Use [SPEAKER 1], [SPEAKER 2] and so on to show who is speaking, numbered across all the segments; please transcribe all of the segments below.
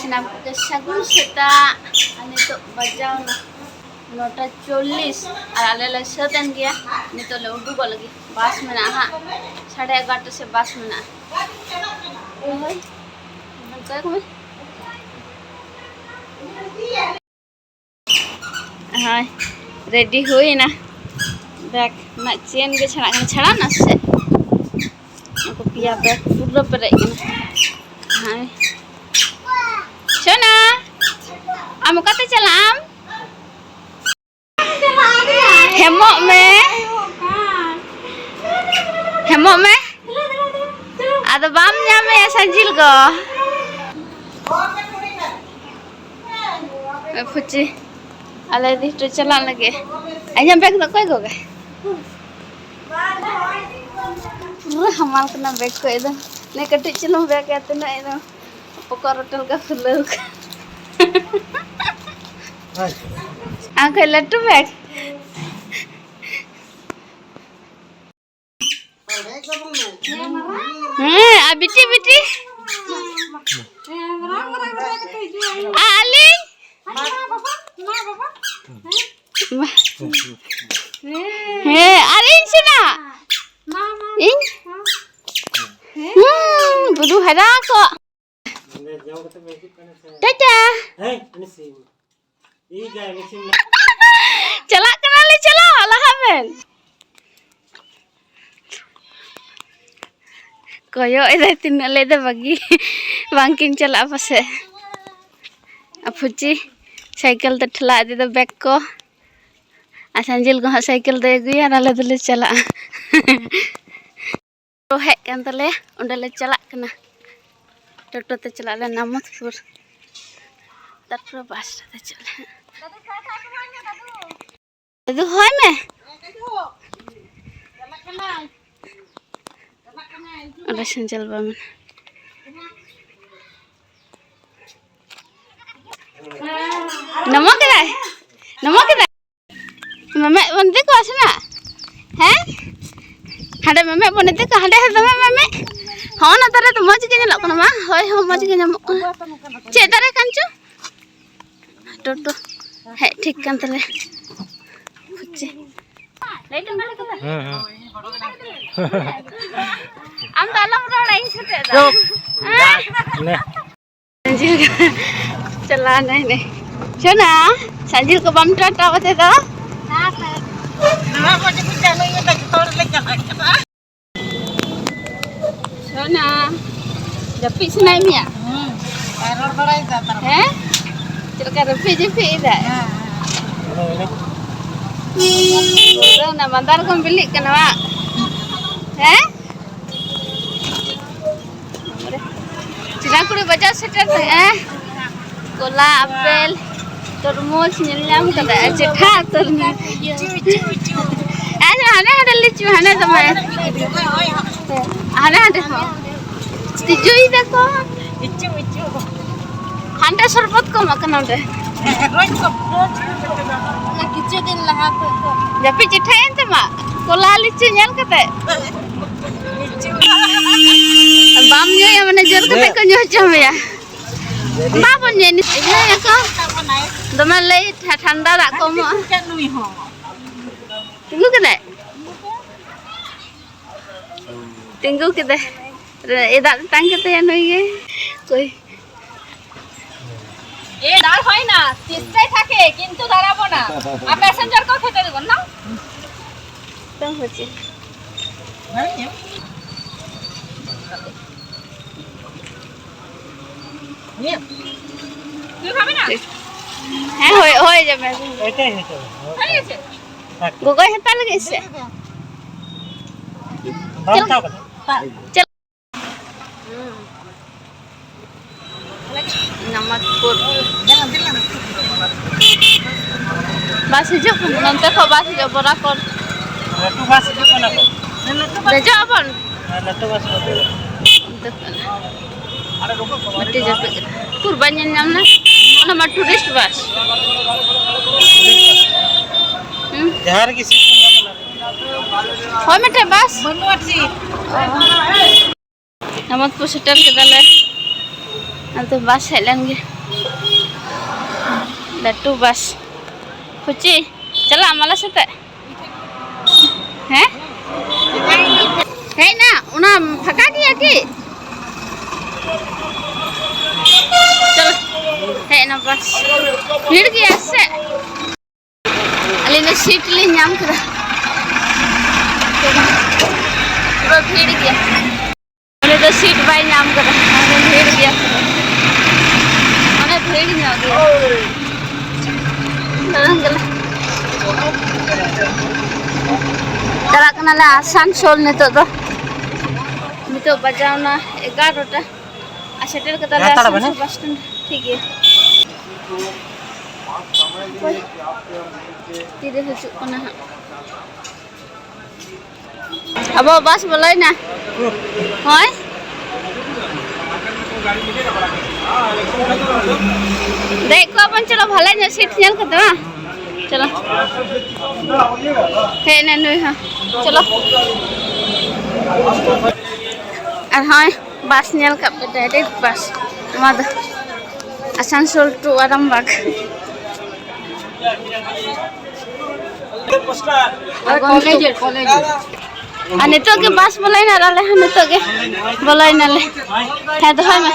[SPEAKER 1] Sinap ke sagun seta ani to bajau na 9:40 और आले ला सदन गया नहीं तो ले उठू को लगी बस में ना हाँ 11:30 से बस में ना हाँ रेडी हुई ना बैग ना चेन के छड़ा ना से aku pia bag pura pera ini hai Shona amu kate chalam hemok me ada bam nyame ya sanjil go fuchi ala di to chalan lage aja bag to koi go ga पूरा हमाल कना bag को एकदम ने कटिच चलो bag आते ना एकदम पकोर होटल का फुलक आंखे लट्टू बैग आ बिटी बिटी आली हे अरे सुना इन बुdu hara kok dadah celak kenali celak lah hamen koyo ida tinna leda bagi bangking celak apa se apuci cycle te thela ida bag ko asanjil ko cycle de guya nale dele celak hek kan tale onde le celak kena toto te celak le Namatpur tarpor bus te celak dadu hoy me ada sanjal bamen namo kidai mame bonde ko asna hai hade mame bonete ko hade dame mame hona tare to moj ge nyalok kana ma hoy ho moj ge nyamok che tare kanchu toto he ठीक kan tale fuchi lait male ko am dalam roda in sate da ne sanjil चला नहीं नहीं सुना संजील को बम टाटा बते तो सुना जब पीछे नहीं मिया हैं चल कर पीछे इधर तो ना मंदार को बिल्ली कनवा हैं चिना कुड़ी बाजार सेटर हैं Cola apel तरमुज nyam kada cetha तरमुज ada licu hana sama ada tiju ida ko icu handa sarbat ko makan udah roj ko kicu din laha ko japi cetha ente ma kola licu nyal kate bam nyo ya mana jor kate ko nyo jam ya Apa jenis ini ya kak? Teman lagi ठंडा tak kamu? Tunggu kita. Tunggu kita. Idak tang kita ya nuye. Koi.
[SPEAKER 2] dar hoy na, tistai thake kintu darabo na. A passenger ko khete debon na?
[SPEAKER 1] Tang hoche.
[SPEAKER 2] তুই খাবি না
[SPEAKER 1] হ্যাঁ হয়ে যাবে
[SPEAKER 2] এটাই হয়েছে হয়ে গেছে
[SPEAKER 1] গোগো হেতা লাগেছে চল Namatpur bas hijau nanti kau bas hijau berakor
[SPEAKER 3] Latu bas itu kan aku.
[SPEAKER 1] Bejo apa?
[SPEAKER 3] Latu bas itu. Ada ruko kau.
[SPEAKER 1] Mati jape. Kurbannya namna. Nama tourist bus.
[SPEAKER 3] Jahar kisi pun nama.
[SPEAKER 1] Hoi mete bus.
[SPEAKER 2] Bantuan sih.
[SPEAKER 1] Namatpur setel kita le. Nanti bas head lagi. Latu bas. Kuci, celak malas sete. Heh? Hei na, una phaka kiya ki? Chalo. Hei na bas. Bhir gaya se. Alina seat li nyam kara. Pura bhir gaya. Alina to seat bai nyam kara. Alina bhir gaya. Alina bhir nyam gaya. Jalan kena lah Asansol nitok tu. Nitok bajau na 11 Asetel kata lah Asansol bus stand. ठीक है. Tidak hujung kena. Abo bus boleh na? Hoi? देखो अपन चलो भले ने seat चल के दवा चलो हे ने नुई हां चलो আর হয় বাস নেল কাপ ডাইরেক্ট বাস আমাদের Asansol to Arambagh college ane to ke bas bolai na rale ane to ke bolai na le he to hoy ma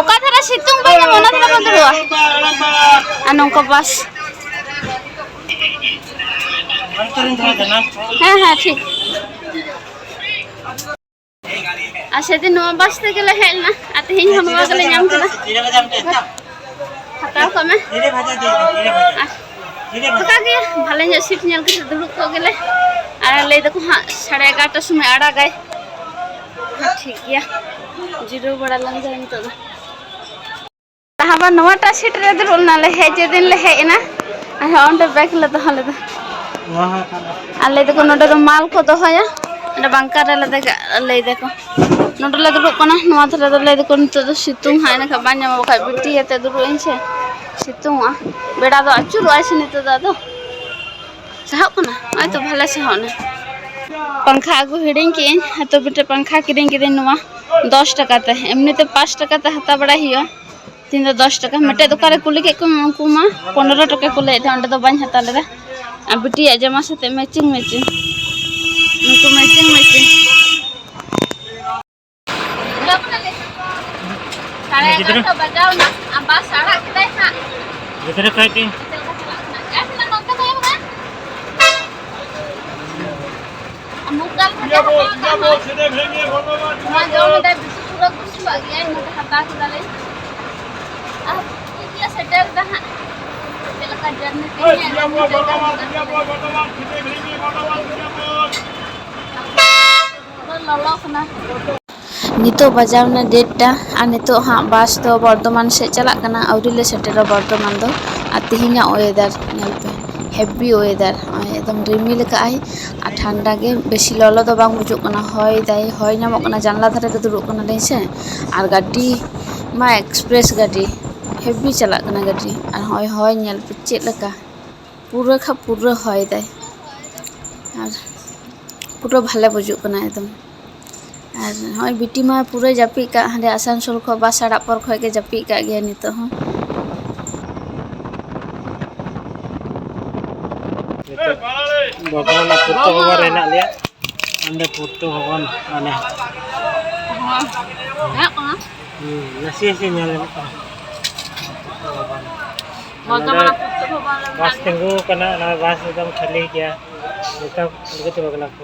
[SPEAKER 1] oka thara situng bai na mona thara bandruwa anong ko bas হ্যাঁ হ্যাঁ ঠিক আর সেদিন নয় বাস থেকে গেলে হেল না আর তিন ঘন্টা গেলে নাম কেনা হাতাও কমে ফাঁকা গিয়ে ভালো সিট নিয়ে দুড়ুব কো গেলে আর লে দেখো হ্যাঁ 11:30 সময় আড়া গায় হ্যাঁ ঠিক গিয়া জিরো বড়া লং যায় তো তাহবা নটা সিট রে দুড়ুল না লে হে যেদিন লে হে না আর অন্ডে ব্যাক লে তাহলে তো আলে দেখো নডর মাল কো দহয়া এটা বাংকার লে দেখো নডর লে দুড়ুব কোনা নোয়া ধরে লে দেখো নিতো সিতুং হাই না খাবা নাম বখাই বিটি এতে দুড়ুব ইনছে সিতুং বেড়া তো আচুর আইছে নিতো দাদো সাহাব কোনা আই তো ভালো সাহাব না पंखा आगु हिडिंग के तो बेटे पंखा किरिंग के दिन नुआ 10 टाका ते एमनी ते 5 टाका ते हता बड़ा हियो तीन 10 टाका मटे दुकारे कुली के कुमा 15 टाका कुले थे अंडे तो बाñ हता ले आ बिटी जमा साथे मैचिंग उनको मैचिंग साढ़े 11 बजाओ ना अब बस साढ़ा के हा
[SPEAKER 3] कितने कहती
[SPEAKER 1] मुकाल भजा सीधे भेंगे भगवान जो मेरा पूरा कुछ आ गया है मुझे हटा के डाले अब ये सेटल रहा चल का जर्नी के लिए भगवान सीधे भेंगे भगवान लौला खना नितो बजावना डेटटा आ नितो हां बास तो बर्धमान से चला कना आउरीले सेटेरा बर्धमान दो आ तिहिना वेदर नेलपे हेवी वेदर एकदम रिमिल का आई आ ठंडा के बेसी ललो तो बांग बुजुक कना होय दाई होय नामक कना जानला धारे के दुरुक कना लेसे आर गाड़ी मा एक्सप्रेस गाड़ी हेवी चला कना गाड़ी आर होय होय नेल पे चेत लका पूरा होय दाई आर पूरा भाले बुजुक कना एकदम আর হয় বিটি মা পুরো জাপি কা হাঁড়ে আসানসোল খো বা সাড়া পর খয়কে জাপি কা গিয়া নিত হ্যাঁ
[SPEAKER 3] भगवान पुट्टो भगवान हेना लिया अंदर पुट्टो भगवान माने
[SPEAKER 1] ya kona
[SPEAKER 3] nasi nyale
[SPEAKER 1] bagaimana putu bagaimana
[SPEAKER 3] bas tunggu kena na bas एकदम खाली गया itu begitu bagana ko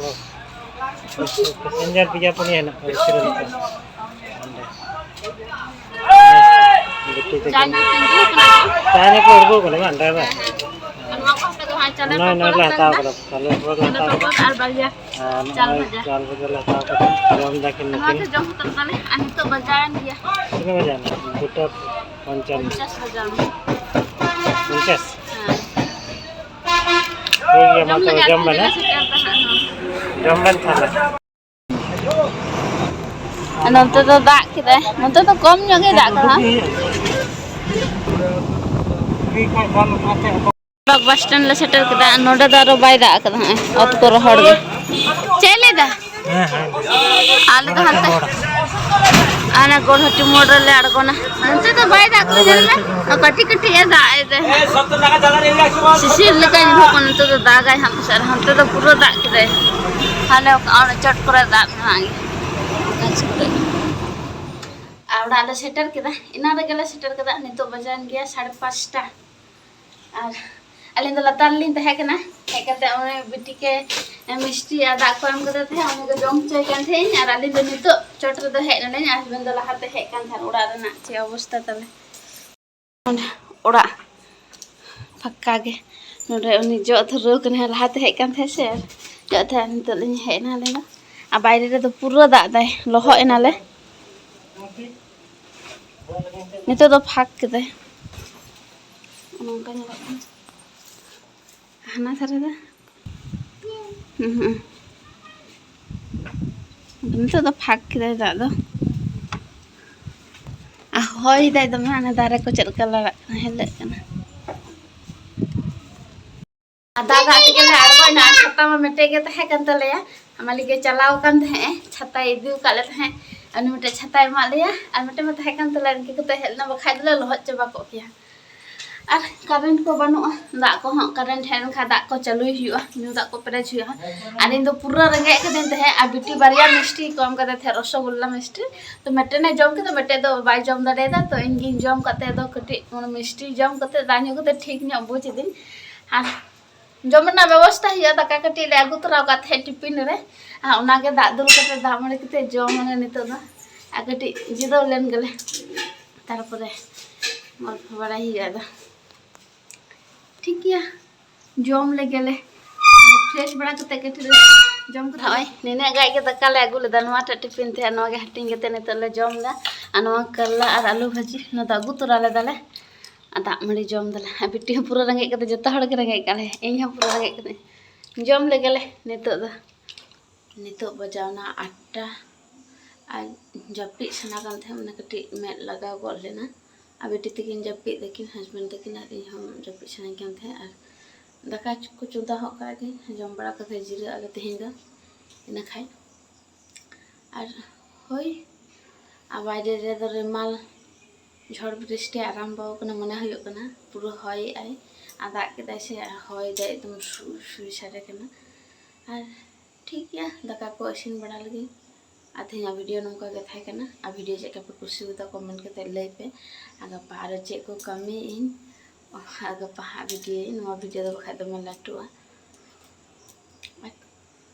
[SPEAKER 3] passenger bija pun henak suruh
[SPEAKER 1] jangan tinggi kenapa
[SPEAKER 3] tanya ko urgo ko naman driver
[SPEAKER 1] चल
[SPEAKER 3] ना ना लाता को चलो वो लाता को
[SPEAKER 1] आर बजा
[SPEAKER 3] चल बजा लाता को जम जाके
[SPEAKER 1] ना
[SPEAKER 3] निकल
[SPEAKER 1] तो जम तले अनि तो बजान दिया
[SPEAKER 3] कितने बजाना बुटा 50
[SPEAKER 1] बजाना
[SPEAKER 3] 50 तो ये मतलब जम बना जम बन था
[SPEAKER 1] नंतर तो दाग किदा नंतर तो कम जगह दाग था बस स्टैंड ले सेटल कदा नोडे दारो बाय दा कदा अत को रहड़ गे चले दा आले दा हंते ana kon hati motor le adgona ante to bai dak ko jelle kati kati ya da ide sisil lekai hokon to dagai ham sar hante to puro dak kide hale ana chot kore dak hangi आवड़ा ले shutter केदा इना रे गेले shutter केदा नितो बजान गया 5:30 टा और अलिन तो लतार लिन तहे कना हे कते ओने बिटी के मिष्टी आदा को हम कते थे ओने के जम चय कान थे और अलिन तो नितो चोट रे हे नले हस्बैंड तो लहाते हे कान था उड़ा रे ना चे अवस्था तले उड़ा फक्का के नोडे उनी जो थरो कने लहाते हे कान थे से जो थे नितो लिन हे ना ले आ बाइरे रे तो पूरा दा दाय लोहो एनाले नितो तो फाक के नौका हाना थारे दा नितो तो फाक के दा दो आ होय दाय दमे आना दारे को चलका लड़ा हेले कना आदा दा के ले आड़बो ना छत्ता में मेटे के तहे कन तलेया हमाली के चलाव कन थे छत्ता इदु काले थे अनि मटे छत्ता मा लिया और मटे में तहे कन तले इनके तो हेलना बखाय दले लहत चबा को किया और करंट को बनु दा को ह करंट हेन खा दा को चलुई हुआ न्यू दा को पेरेज हुआ और इन दो पूरा रंगे के दिन थे आ बिटी बारिया मिष्टी कम कते थे रसगुल्ला मिष्टी तो मटे ने जम के तो मटे दो बाय जम दरे दा तो इनगिन जम कते दो कटी मिष्टी जम कते दानी कते ठीक न बुझ दिन और जमना व्यवस्था हिया दाका कटी ले आगु तरा काथे टिफिन रे आ ओना के दा दुल कते दा मरे कते जम ने नितो दा आ कटी जिदो लेन गेले तार परे मोर बड़ा हिया दा ठीक है जम ले गेले फ्रेश बड़ा कते कटी जम के होय नेने गाय के दका ले आगु ले दनवा टिफिन थे नो के हटिंग के ने तले जम ला अनवा करला और आलू भाजी न दा आगु तरा ले दाले दाग मड़ी जम दले बिटी पूरा रंगे कते जता हड़ के रंगे काले इन पूरा रंगे कते जम ले गेले नितो बजावना 8टा आ जपी सना कान थे मने कटी में लगा गोल लेना आ बेटी तकिन जपी देकिन हस्बैंड तकिन आर हम जपी सना कान थे और दाका को चुदा हो का गे जम बड़ा कते जिरा आले तेहिन दा इना खाय और होय आ बाइरे रे दो रिमाल झड़ बृष्टि आरम्भ मन होना पूरा हय आय आ दाग के से हय दे एकदम सुई सारे और ठीक है दाका को इसिन बड़ा लगे आ तेना वीडियो नौका के थाय कना आ वीडियो चेक पे कुछ होता कमेंट के लय पे आ गपा आरो चे को कमी इन आ गपा वीडियो नवा वीडियो दो बखा दमे लाटुआ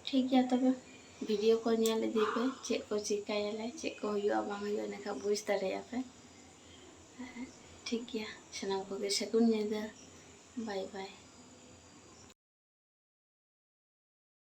[SPEAKER 1] ठीक है तब वीडियो को नेल दी पे चे को चिकायले चे को हुआ बांग हुआ नका बुझ दाड़े पे ठीक है सनाम को सागुन नेदा बाय बाय।